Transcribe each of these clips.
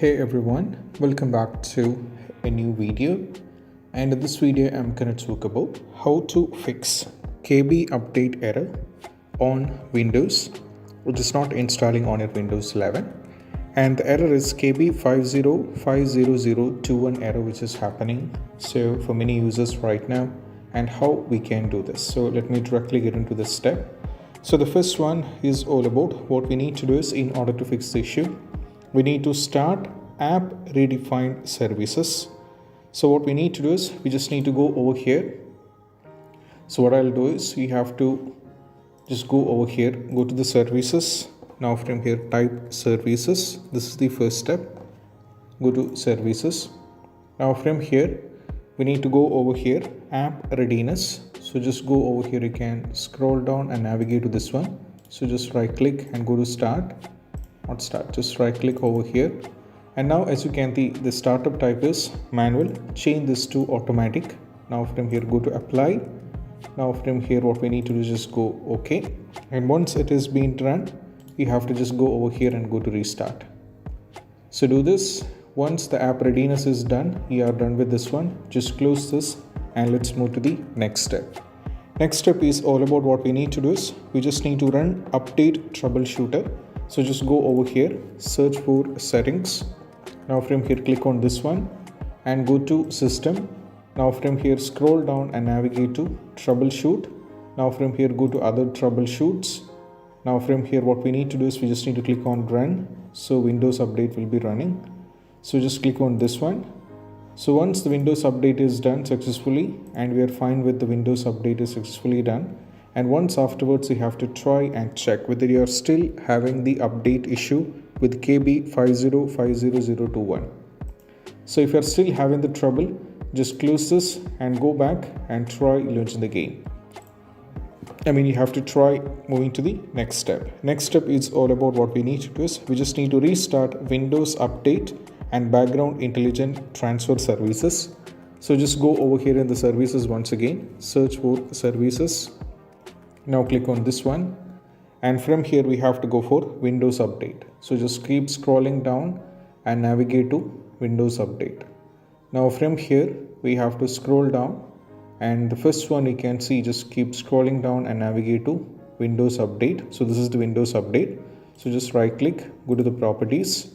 Hey everyone, welcome back to a new video, and in this video I'm going to talk about how to fix KB update error on Windows which is not installing on your Windows 11, and the error is KB5055679 error which is happening so for many users right now, and how we can do this. So let me directly get into this step. So the first one is all about what we need to do is, in order to fix the issue, we need to start app redefined services. So what we need to do is, we just need to go over here. So what I'll do is, we have to just go over here, go to the services. Now from here type services. This is the first step. Go to services. Now from here we need to go over here, app readiness. So just go over here, you can scroll down and navigate to this one. So just right click and go to start. Not start, just right click over here, and now as you can see, the startup type is manual. Change this to automatic. Now from here go to apply. Now from here what we need to do is just go OK, and once it is being run, you have to just go over here and go to restart. So do this. Once the app readiness is done, you are done with this one, just close this and let's move to the next step. Next step is all about what we need to do is, we just need to run update troubleshooter. So just go over here, search for settings. Now from here click on this one and go to system. Now from here scroll down and navigate to troubleshoot. Now from here go to other troubleshoots. Now from here what we need to do is, we just need to click on run. So Windows update will be running. So just click on this one. So once the Windows update is done successfully, and we are fine with the Windows update is successfully done, and once afterwards you have to try and check whether you are still having the update issue with KB5056021. So if you are still having the trouble, just close this and go back and try launching the game. You have to try moving to the next step. Next step is all about what we need to do is, we just need to restart Windows update and background intelligent transfer services. So just go over here in the services once again, search for services. Now click on this one, and from here we have to go for Windows update. So just keep scrolling down and navigate to Windows update. Now from here we have to scroll down, and the first one you can see, just keep scrolling down and navigate to Windows update. So this is the Windows update. So just right click, go to the properties.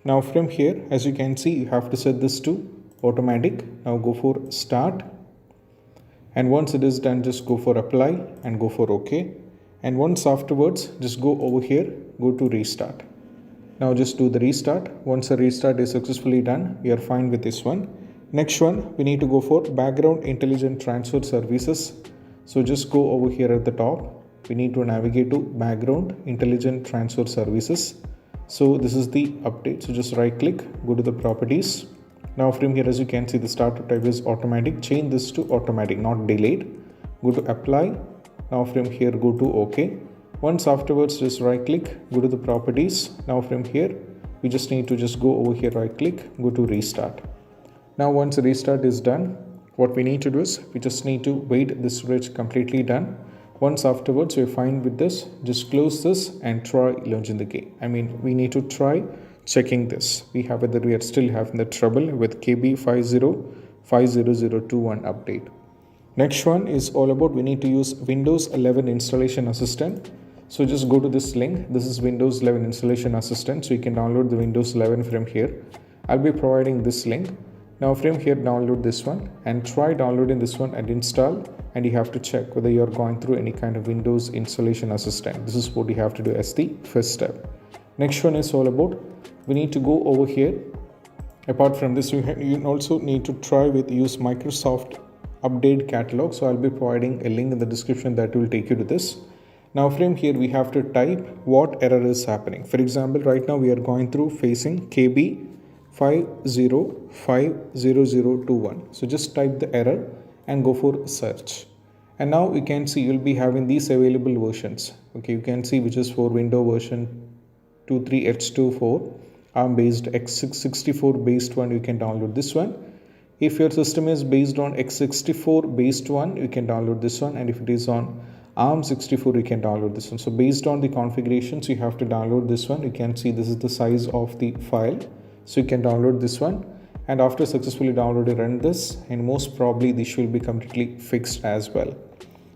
Now from here, as you can see, you have to set this to automatic. Now go for start, and once it is done, just go for apply and go for OK, and once afterwards just go over here, go to restart. Now just do the restart. Once the restart is successfully done, we are fine with this one. Next one, we need to go for background intelligent transfer services. So just go over here at the top, we need to navigate to background intelligent transfer services. So this is the update. So just right click, go to the properties. Now from here, as you can see, the startup type is automatic. Change this to automatic, not delayed. Go to apply. Now from here go to OK. Once afterwards just right click, go to the properties. Now from here we just need to just go over here, right click, go to restart. Now once the restart is done, what we need to do is, we just need to wait this switch completely done. Once afterwards we're fine with this, just close this and try launching the game. We need to try checking this. We have whether we are still having the trouble with KB5056021 update. Next one is all about, we need to use Windows 11 installation assistant. So just go to this link. This is Windows 11 installation assistant. So you can download the Windows 11 from here. I'll be providing this link. Now from here download this one and try downloading this one and install, and you have to check whether you are going through any kind of Windows installation assistant. This is what you have to do as the first step. Next one is all about, we need to go over here. Apart from this, you also need to try with use Microsoft update catalog. So I'll be providing a link in the description that will take you to this. Now from here we have to type what error is happening. For example, right now we are going through facing KB5050021. So just type the error and go for search. And now you can see you'll be having these available versions. Okay, you can see which is for Windows version 23H24, ARM based x64 based one, you can download this one. If your system is based on x64 based one, you can download this one, and if it is on ARM64 you can download this one. So based on the configurations you have to download this one. You can see this is the size of the file. So you can download this one, and after successfully downloading, run this, and most probably this will be completely fixed as well.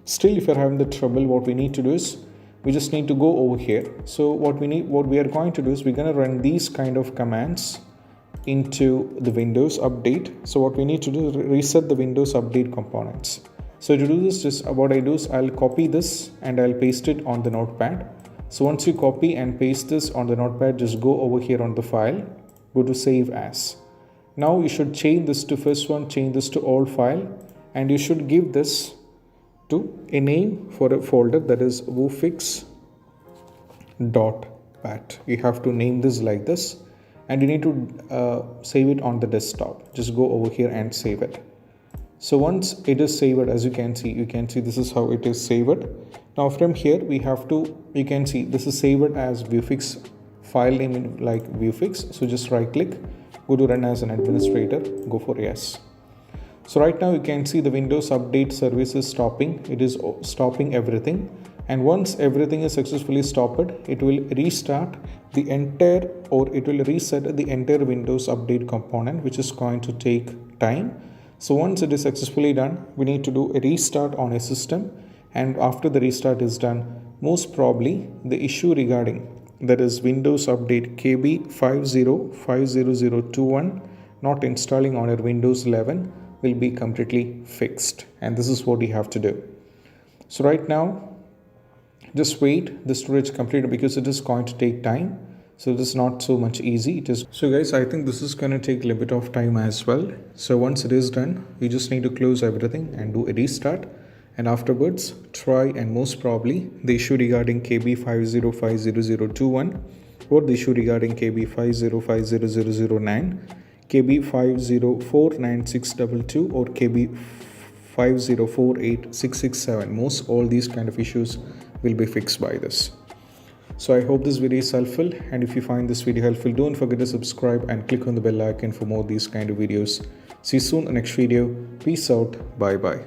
Still, if you're having the trouble, what we need to do is we just need to go over here. So what we are going to do is we're going to run these kind of commands into the Windows update. So what we need to do is reset the Windows update components. So to do this, just what I do is I'll copy this and I'll paste it on the notepad. So once you copy and paste this on the notepad, just go over here on the file, go to save as. Now you should change this to first one, change this to old file, and you should give this to a name for a folder, that is wuauserv.bat. You have to name this like this, and you need to save it on the desktop. Just go over here and save it. So once it is saved, as you can see this is how it is saved. Now from here we have to, you can see this is saved as vuefix, file name like vuefix. So just right click, go to run as an administrator, go for yes. So right now you can see the Windows update service is stopping. It is stopping everything, and once everything is successfully stopped, it will restart the entire, or it will reset the entire Windows update component, which is going to take time. So once it is successfully done, we need to do a restart on a system, and after the restart is done, most probably the issue regarding, that is Windows update KB5056021 not installing on your Windows 11, will be completely fixed. And this is what you have to do. So right now, just wait the storage completed, because it is going to take time. So this is not so much easy. It is. So guys, I think this is going to take a little bit of time as well. So once it is done, you just need to close everything and do a restart. And afterwards, try, and most probably the issue regarding KB5056021 or the issue regarding KB5050009, KB5049622 or KB5048667. Most all these kind of issues will be fixed by this. So I hope this video is helpful, and if you find this video helpful, don't forget to subscribe and click on the bell icon for more these kind of videos. See you soon in the next video. Peace out. Bye bye.